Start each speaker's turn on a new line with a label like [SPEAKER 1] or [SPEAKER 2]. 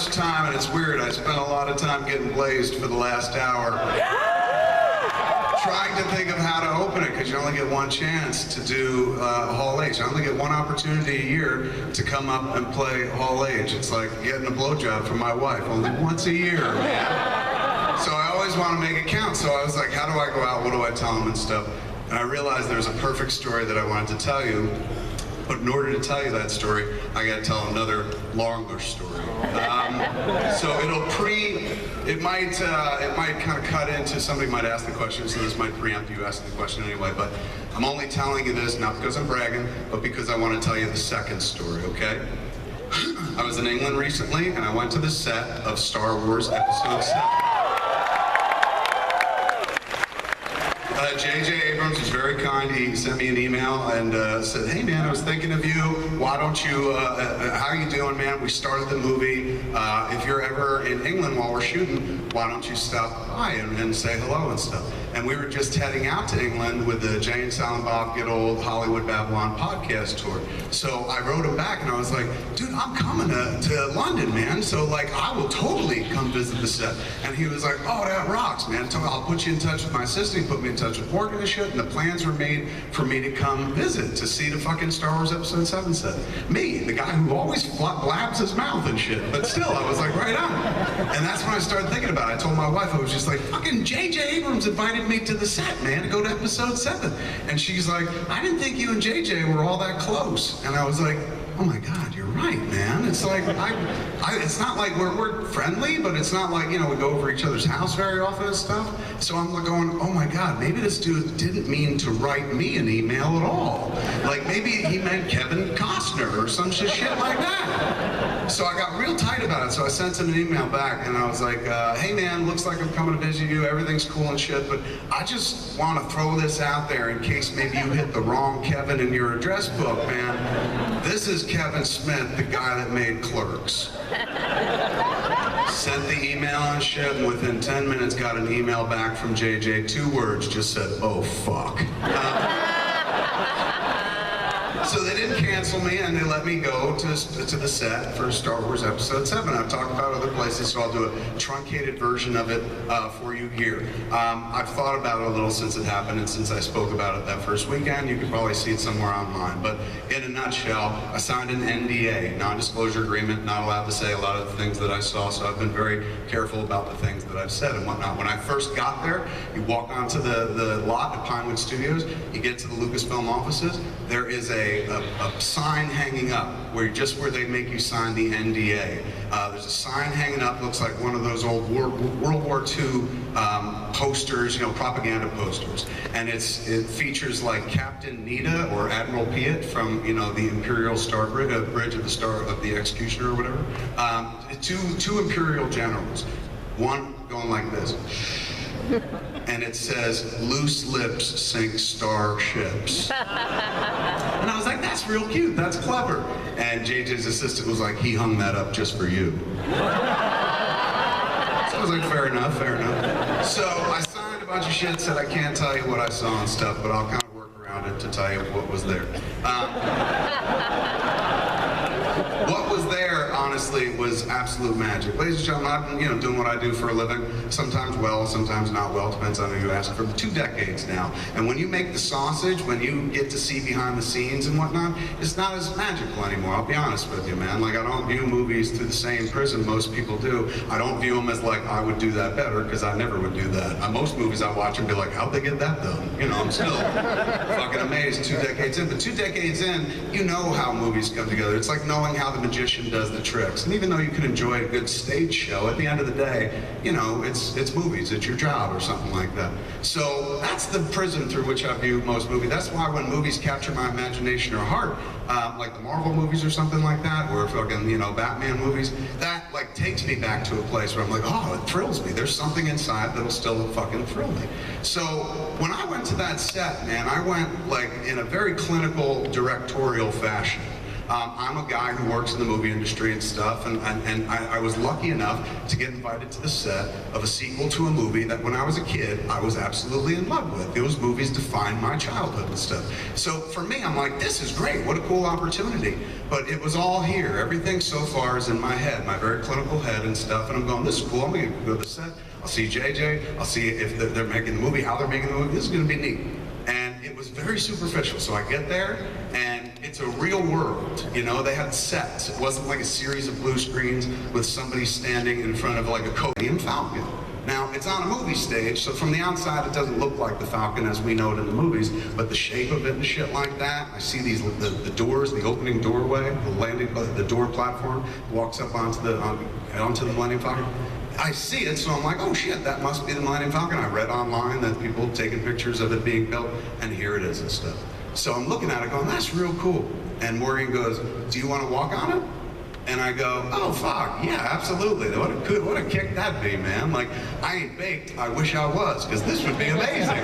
[SPEAKER 1] much time, and it's weird, I spent a lot of time getting blazed for the last hour. Trying to think of how to open it, because you only get one chance to do Hall H. I only get one opportunity a year to come up and play Hall H. It's like getting a blowjob from my wife, only once a year, man. So I always want to make it count, so I was like, how do I go out, what do I tell them and stuff? And I realized there's a perfect story that I wanted to tell you, but in order to tell you that story, I got to tell another longer story. So it might kind of cut into, somebody might ask the question, so this might preempt you asking the question anyway, but I'm only telling you this, not because I'm bragging, but because I want to tell you the second story, okay? I was in England recently, and I went to the set of Star Wars Episode VII. JJ Abrams was very kind. He sent me an email and said, hey man, I was thinking of you. Why don't you, how are you doing, man? We started the movie. If you're ever in England while we're shooting, why don't you stop by and say hello and stuff? And we were just heading out to England with the Jay and Silent Bob Get Old Hollywood Babylon podcast tour. So I wrote him back and I was like, dude, I'm coming to London, man. So like, I will totally come visit the set. And he was like, oh, that rocks, man. I'll put you in touch with my sister. He put me in touch with Orcus and shit, and the plans were made for me to come visit, to see the fucking Star Wars Episode VII set. Me, the guy who always blabs his mouth and shit. But still, I was like, right on. And that's when I started thinking about it. I told my wife, I was just like, fucking JJ Abrams invited me to the set, man, to go to Episode VII. And she's like, I didn't think you and JJ were all that close. And I was like, oh my God, you're right, man. It's like, it's not like we're friendly, but it's not like, you know, we go over each other's house very often and stuff. So I'm like going, oh my God, maybe this dude didn't mean to write me an email at all. Like maybe he meant Kevin Costner or some shit like that. So I got real tight about it. So I sent him an email back and I was like, hey man, looks like I'm coming to visit you. Everything's cool and shit, but I just want to throw this out there in case maybe you hit the wrong Kevin in your address book, man. This is Kevin Smith, the guy that made Clerks. Sent the email and shit, and within 10 minutes got an email back from JJ. 2 words, just said, oh fuck. So they didn't cancel me, and they let me go to the set for Star Wars Episode VII. I've talked about other places, so I'll do a truncated version of it for you here. I've thought about it a little since it happened, and since I spoke about it that first weekend. You can probably see it somewhere online. But in a nutshell, I signed an NDA, non-disclosure agreement, not allowed to say a lot of the things that I saw, so I've been very careful about the things that I've said and whatnot. When I first got there, you walk onto the lot at Pinewood Studios, you get to the Lucasfilm offices, there is a sign hanging up where they make you sign the NDA. There's a sign hanging up, looks like one of those old World War II posters, you know, propaganda posters. And it features like Captain Nita or Admiral Piet from, you know, the Imperial Star Bridge of the Star of the Executioner or whatever. Two Imperial generals, one going like this. And it says, loose lips sink starships. And I was like, that's real cute, that's clever. And JJ's assistant was like, he hung that up just for you. So I was like, fair enough, fair enough. So I signed a bunch of shit, said I can't tell you what I saw and stuff, but I'll kind of work around it to tell you what was there. What was there, honestly, was absolute magic. Ladies and gentlemen, I've been, you know, doing what I do for a living, sometimes well, sometimes not well, depends on who you ask, for 2 decades now. And when you make the sausage, when you get to see behind the scenes and whatnot, it's not as magical anymore, I'll be honest with you, man. Like, I don't view movies through the same prism most people do. I don't view them as like, I would do that better, because I never would do that. Most movies I watch and be like, how'd they get that done? You know, I'm still fucking amazed 2 decades in. But 2 decades in, you know how movies come together. It's like knowing how the magician does the tricks. And even though you can enjoy a good stage show, at the end of the day, you know, it's movies, it's your job or something like that. So that's the prism through which I view most movies. That's why when movies capture my imagination or heart, like the Marvel movies or something like that, or fucking, you know, Batman movies, that like takes me back to a place where I'm like, oh, it thrills me. There's something inside that'll still fucking thrill me. So when I went to that set, man, I went like in a very clinical directorial fashion. I'm a guy who works in the movie industry and stuff, and I was lucky enough to get invited to the set of a sequel to a movie that when I was a kid, I was absolutely in love with. Those movies defined my childhood and stuff. So for me, I'm like, this is great, what a cool opportunity. But it was all here. Everything so far is in my head, my very clinical head and stuff, and I'm going, this is cool, I'm gonna go to the set, I'll see JJ, I'll see if they're making the movie, how they're making the movie, this is gonna be neat. And it was very superficial, so I get there, and it's a real world, you know, they had sets. It wasn't like a series of blue screens with somebody standing in front of like a Millennium Falcon. Now, it's on a movie stage, so from the outside it doesn't look like the Falcon as we know it in the movies, but the shape of it and shit like that, I see these, the doors, the opening doorway, the landing, the door platform, walks up onto the Millennium Falcon. I see it, so I'm like, oh shit, that must be the Millennium Falcon. I read online that people have taken pictures of it being built, and here it is and stuff. So I'm looking at it going, that's real cool. And Morgan goes, do you want to walk on it? And I go, oh fuck, yeah, absolutely. What a kick that'd be, man. Like, I ain't baked, I wish I was, because this would be amazing.